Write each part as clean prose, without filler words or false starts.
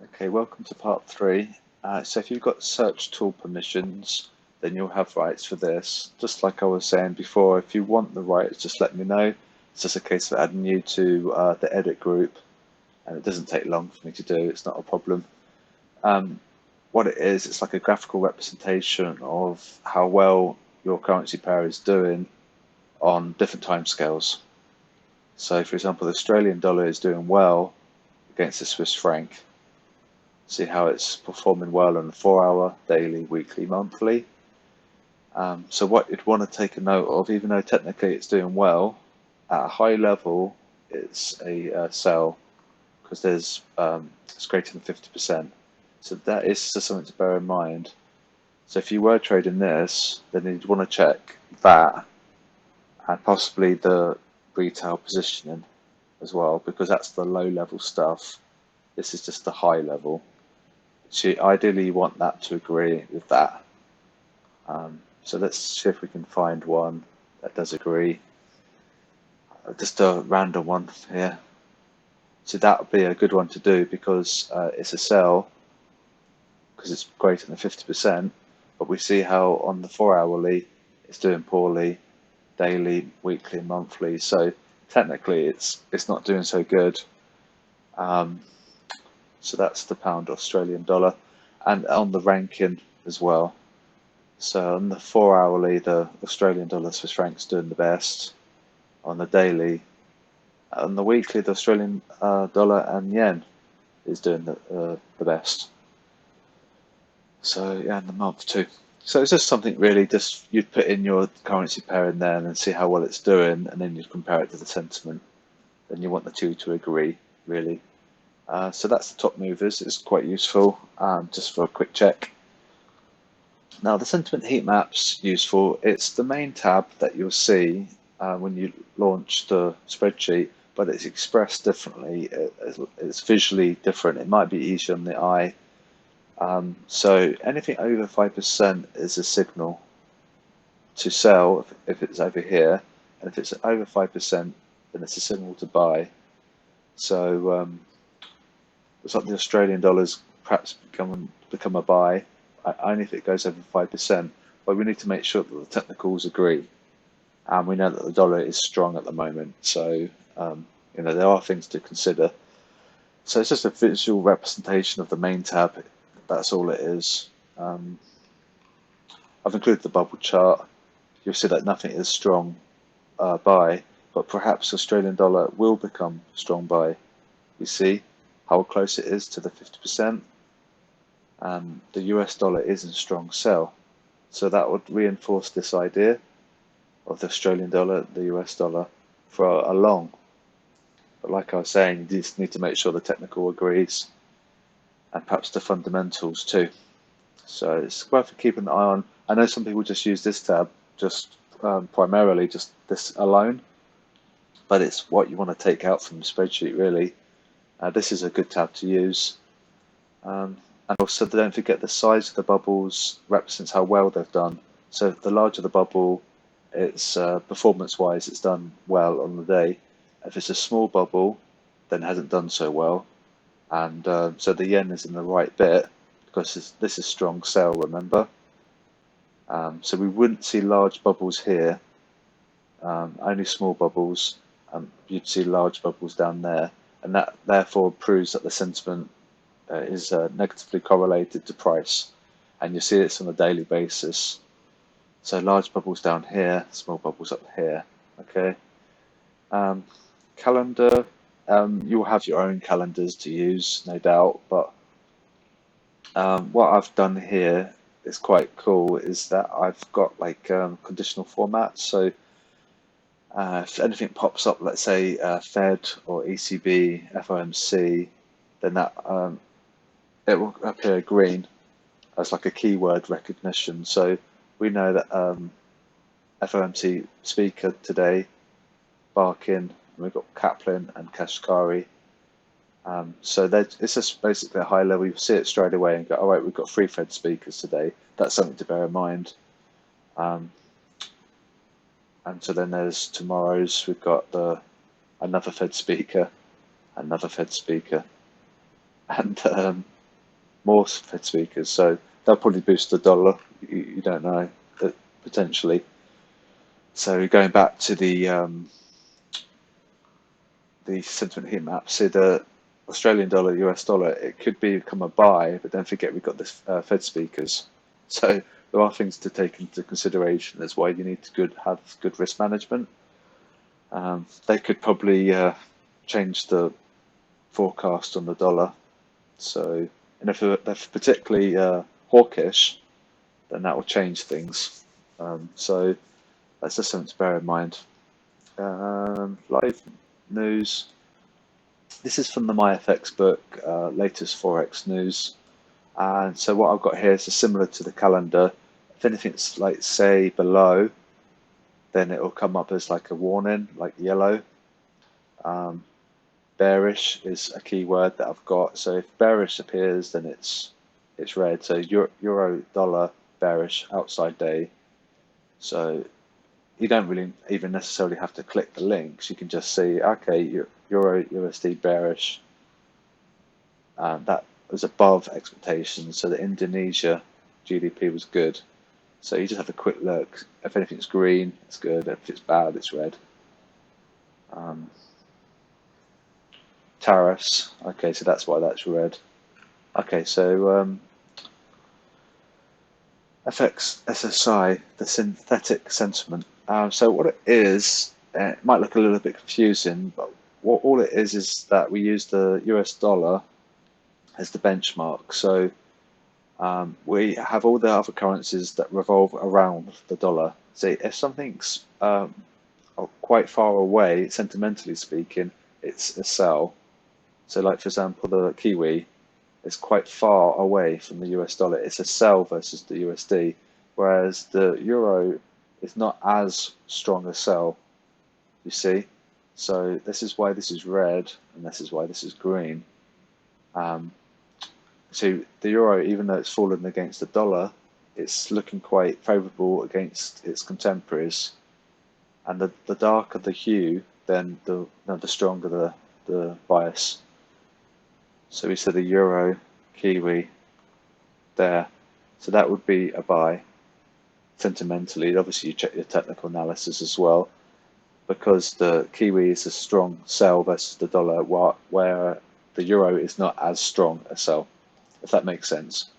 Okay, welcome to part 3. So if you've got search tool permissions, then you'll have rights for this. Just like I was saying before, if you want the rights, just let me know. It's just a case of adding you to the edit group, and it doesn't take long for me to do. It's not a problem. What it is, it's like a graphical representation of how well your currency pair is doing on different timescales. So, for example, the Australian dollar is doing well against the Swiss franc. See how it's performing well on the 4-hour, daily, weekly, monthly. So what you'd want to take a note of, even though technically it's doing well, at a high level, it's a sell because it's greater than 50%. So that is just something to bear in mind. So if you were trading this, then you'd want to check that and possibly the retail positioning as well, because that's the low level stuff. This is just the high level. So ideally you want that to agree with that. So let's see if we can find one that does agree. Just a random one here. So that would be a good one to do because it's a sell because it's greater than 50%. But we see how on the 4-hourly it's doing poorly, daily, weekly, and monthly. So technically it's not doing so good. So that's the pound Australian dollar, and on the ranking as well. So on the 4-hourly, the Australian dollar Swiss franc's doing the best. On the daily, on the weekly, the Australian dollar and yen is doing the best. So yeah, and the month too. So it's just something really. Just you'd put in your currency pair in there and then see how well it's doing, and then you'd compare it to the sentiment. Then you want the two to agree, really. So that's the top movers. It's quite useful just for a quick check. Now the sentiment heat map's useful. It's the main tab that you'll see when you launch the spreadsheet, but it's expressed differently. It's visually different. It might be easier on the eye. So anything over 5% is a signal to sell if it's over here, and if it's over 5%, then it's a signal to buy. So it's like the Australian dollar's perhaps become a buy, only if it goes over 5%. But we need to make sure that the technicals agree, and we know that the dollar is strong at the moment. So there are things to consider. So it's just a visual representation of the main tab. That's all it is. I've included the bubble chart. You'll see that nothing is strong buy, but perhaps Australian dollar will become strong buy. You see how close it is to the 50%. The US dollar is in strong sell. So that would reinforce this idea of the Australian dollar, the US dollar for a long. But like I was saying, you just need to make sure the technical agrees and perhaps the fundamentals too. So it's worth keeping an eye on. I know some people just use this tab just primarily just this alone, but it's what you want to take out from the spreadsheet really. This is a good tab to use. And also don't forget the size of the bubbles represents how well they've done. So the larger the bubble, it's performance-wise, it's done well on the day. If it's a small bubble, then it hasn't done so well. And so the yen is in the right bit because this is strong sell, remember? So we wouldn't see large bubbles here, only small bubbles. You'd see large bubbles down there, and that therefore proves that the sentiment is negatively correlated to price, and you see this on a daily basis. So large bubbles down here, small bubbles up here. Okay. Calendar, you'll have your own calendars to use, no doubt, but what I've done here is quite cool, is that I've got like conditional formats. So if anything pops up, let's say Fed or ECB, FOMC, then that it will appear green as like a keyword recognition. So we know that FOMC speaker today, Barkin, and we've got Kaplan and Kashkari. So it's just basically a high level. You see it straight away and go, all right, we've got 3 Fed speakers today. That's something to bear in mind. And so then there's tomorrow's, we've got another Fed speaker, another Fed speaker, and more Fed speakers. So they'll probably boost the dollar. You don't know, potentially. So going back to the sentiment heat map, see the Australian dollar, US dollar, it could become a buy, but don't forget we've got this Fed speakers. So there are things to take into consideration. That's why you need to have good risk management. They could probably change the forecast on the dollar. So, and if they're particularly hawkish, then that will change things. So that's just something to bear in mind. Live news. This is from the MyFX book, latest Forex news. And so what I've got here is similar to the calendar. If anything's like say below, then it will come up as like a warning, like yellow. Bearish is a keyword that I've got. So if bearish appears, then it's red. So euro dollar bearish outside day. So you don't really even necessarily have to click the links. You can just see, okay, euro USD bearish. That was above expectations. So the Indonesia GDP was good. So you just have a quick look. If anything's green, it's good. If it's bad, it's red. Tariffs. Okay, so that's why that's red. Okay, so FXSSI, the synthetic sentiment. So what it is, it might look a little bit confusing, but all it is that we use the US dollar as the benchmark. So we have all the other currencies that revolve around the dollar. So if something's quite far away, sentimentally speaking, it's a sell. So like, for example, the Kiwi is quite far away from the US dollar. It's a sell versus the USD, whereas the euro is not as strong a sell, you see? So this is why this is red, and this is why this is green. So the euro, even though it's fallen against the dollar, it's looking quite favourable against its contemporaries. And the darker the hue, then the stronger the bias. So we said the euro, Kiwi, there. So that would be a buy. Sentimentally, obviously you check your technical analysis as well, because the Kiwi is a strong sell versus the dollar, where the euro is not as strong a sell, if that makes sense.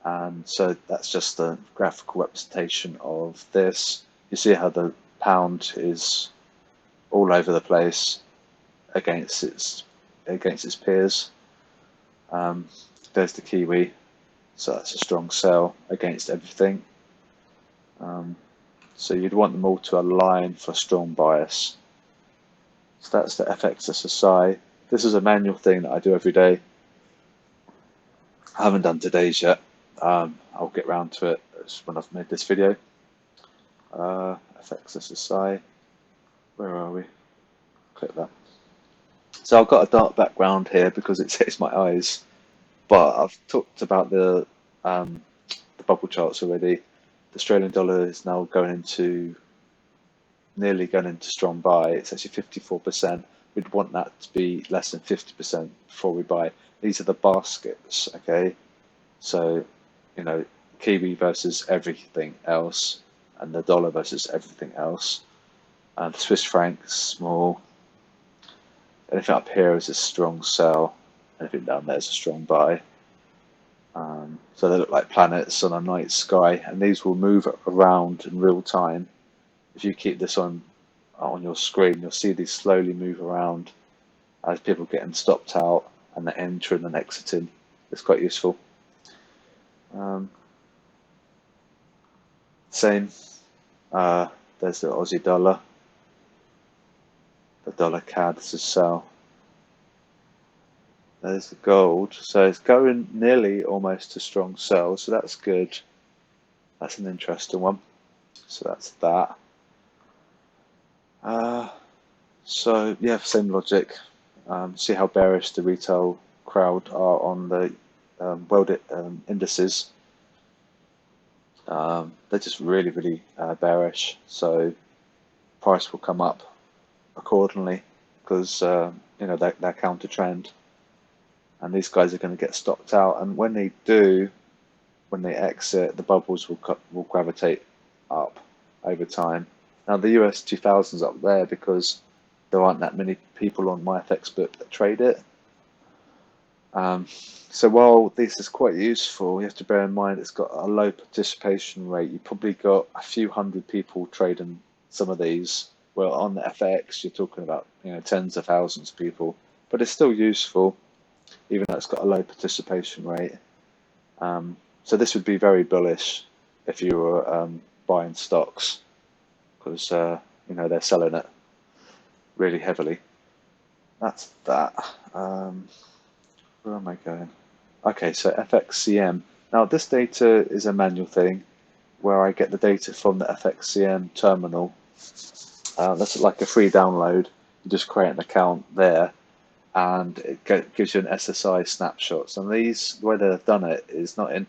And so that's just the graphical representation of this. You see how the pound is all over the place against its peers. There's the Kiwi, so that's a strong sell against everything. So you'd want them all to align for strong bias. So that's the FXSSI. This is a manual thing that I do every day. I haven't done today's yet. I'll get round to it when I've made this video. FXSSI, where are we? Click that. So I've got a dark background here because it hits my eyes, but I've talked about the bubble charts already. The Australian dollar is now nearly going into strong buy. It's actually 54%. We'd want that to be less than 50% before we buy. These are the baskets, okay? So, Kiwi versus everything else, and the dollar versus everything else. And the Swiss franc, small. Anything up here is a strong sell. Anything down there is a strong buy. So they look like planets on a night sky, and these will move around in real time. If you keep this on your screen, you'll see these slowly move around as people getting stopped out and they're entering and exiting. It's quite useful. Same. There's the Aussie dollar. The dollar CAD is a sell. There's the gold. So it's going nearly almost to strong sell. So that's good. That's an interesting one. So that's that. So yeah, same logic. See how bearish the retail crowd are on the world indices. They're just really, really bearish. So price will come up accordingly because they're counter trend. and these guys are going to get stopped out. And when they do, when they exit, the bubbles will gravitate up over time. Now the US 2000's up there because there aren't that many people on my FX book that trade it. So while this is quite useful, you have to bear in mind it's got a low participation rate. You probably got a few hundred people trading some of these. Well, on the FX, you're talking about tens of thousands of people, but it's still useful, even though it's got a low participation rate. So this would be very bullish if you were buying stocks, because they're selling it really heavily. That's that. Where am I going? Okay, so FXCM. Now this data is a manual thing where I get the data from the FXCM terminal. That's like a free download. You just create an account there, and it gives you an SSI snapshots. And these, the way they've done it is not in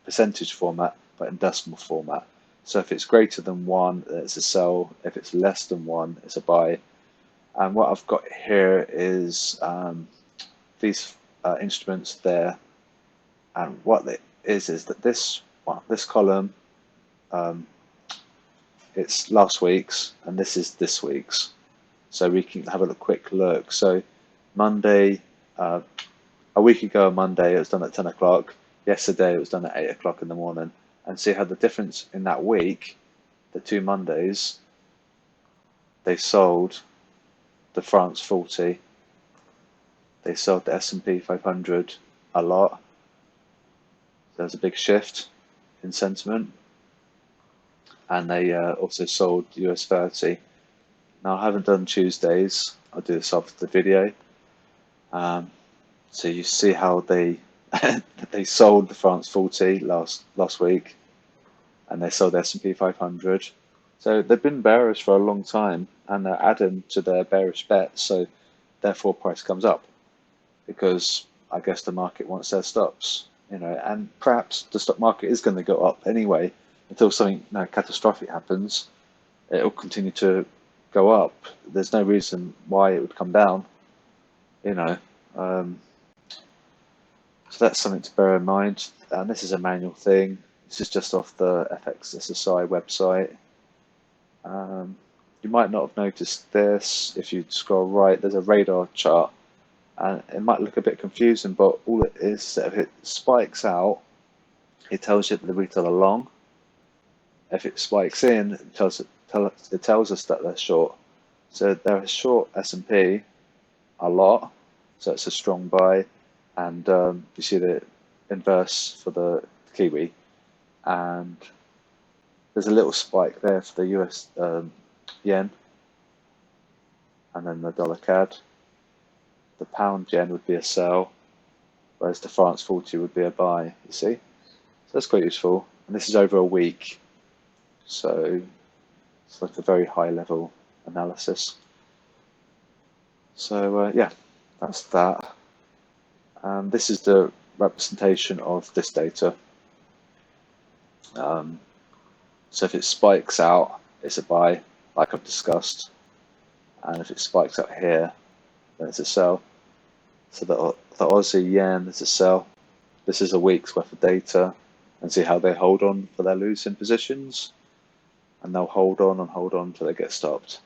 percentage format, but in decimal format. So if it's greater than 1, it's a sell. If it's less than 1, it's a buy. And what I've got here is these instruments there, and what it is that this column, it's last week's, and this is this week's. So we can have a quick look. So Monday, a week ago on Monday, it was done at 10 o'clock. Yesterday, it was done at 8 o'clock in the morning. And see how the difference in that week, the 2 Mondays, they sold the France 40. They sold the S&P 500 a lot. There's a big shift in sentiment. And they also sold the US 30. Now I haven't done Tuesdays. I'll do this after the video. So you see how they they sold the France 40 last week, and they sold the S&P 500. So they've been bearish for a long time, and they're adding to their bearish bets. So therefore, price comes up because I guess the market wants their stops, and perhaps the stock market is going to go up anyway until something catastrophic happens. It will continue to go up. There's no reason why it would come down, So that's something to bear in mind. And this is a manual thing. This is just off the FXSSI website. You might not have noticed this. If you scroll right, there's a radar chart. And it might look a bit confusing, but all it is that if it spikes out, it tells you that the retail are long. If it spikes in, it tells us that they're short. So they're short S&P a lot, so it's a strong buy. And you see the inverse for the Kiwi, and there's a little spike there for the US yen, and then the dollar CAD. The pound yen would be a sell, whereas the France 40 would be a buy, you see. So that's quite useful. And this is over a week, so it's like a very high level analysis. So yeah, that's that. This is the representation of this data. So if it spikes out, it's a buy, like I've discussed. And if it spikes out here, then it's a sell. So the Aussie yen is a sell. This is a week's worth of data, and see how they hold on for their losing positions. And they'll hold on until they get stopped.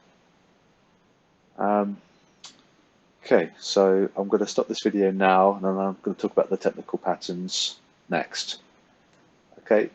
Okay, so I'm going to stop this video now, and then I'm going to talk about the technical patterns next. Okay.